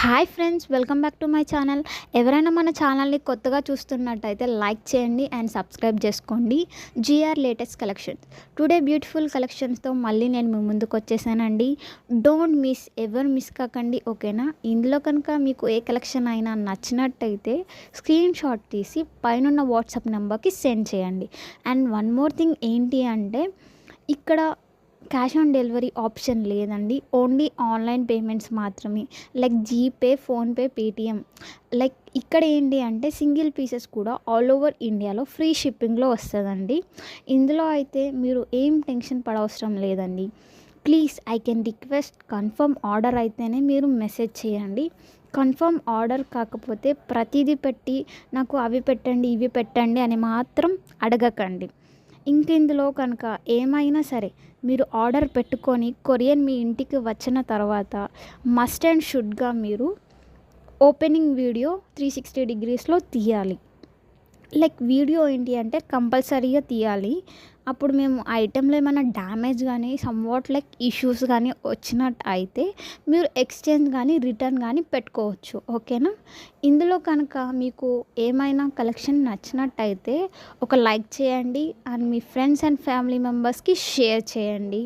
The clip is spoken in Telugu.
Hi friends, welcome back to my channel. ఎవరైనా మన ఛానల్ని కొత్తగా చూస్తున్నట్టయితే లైక్ చేయండి అండ్ సబ్స్క్రైబ్ చేసుకోండి. GR latest collections today beautiful కలెక్షన్స్తో మళ్ళీ నేను మీ ముందుకు వచ్చేసానండి. డోంట్ మిస్, ఎవరు మిస్ కాకండి, ఓకేనా? ఇందులో కనుక మీకు ఏ కలెక్షన్ అయినా నచ్చినట్టయితే స్క్రీన్ షాట్ తీసి పైన వాట్సాప్ నెంబర్కి సెండ్ చేయండి. అండ్ వన్ మోర్ థింగ్ ఏంటి అంటే, ఇక్కడ క్యాష్ ఆన్ డెలివరీ ఆప్షన్ లేదండి. ఓన్లీ ఆన్లైన్ పేమెంట్స్ మాత్రమే, like GPay, PhonePe, Paytm. Like ఇక్కడ ఏంటి అంటే సింగిల్ పీసెస్ కూడా ఆల్ ఓవర్ ఇండియాలో ఫ్రీ షిప్పింగ్లో వస్తుందండి. ఇందులో అయితే మీరు ఏం టెన్షన్ పడవసరం లేదండి. Please I can request, confirm order అయితేనే మీరు మెసేజ్ చేయండి. కన్ఫర్మ్ ఆర్డర్ కాకపోతే ప్రతిదీ పెట్టి నాకు అవి పెట్టండి ఇవి పెట్టండి అని మాత్రం అడగకండి. ఇందులో కనుక ఏమైనా సరే మీరు ఆర్డర్ పెట్టుకొని కొరియర్ మీ ఇంటికి వచ్చిన తర్వాత మస్ట్ అండ్ షుడ్గా మీరు ఓపెనింగ్ వీడియో 360 డిగ్రీస్లో తీయాలి. లైక్ వీడియో ఏంటి అంటే కంపల్సరీగా తీయాలి. అప్పుడు మేము ఐటెంలో ఏమైనా డ్యామేజ్ కానీ సమ్వాట్ లైక్ ఇష్యూస్ కానీ వచ్చినట్టు అయితే మీరు ఎక్స్చేంజ్ కానీ రిటర్న్ కానీ పెట్టుకోవచ్చు, ఓకేనా? ఇందులో కనుక మీకు ఏమైనా కలెక్షన్ నచ్చినట్టయితే ఒక లైక్ చేయండి and me friends and family మెంబర్స్కి షేర్ చేయండి.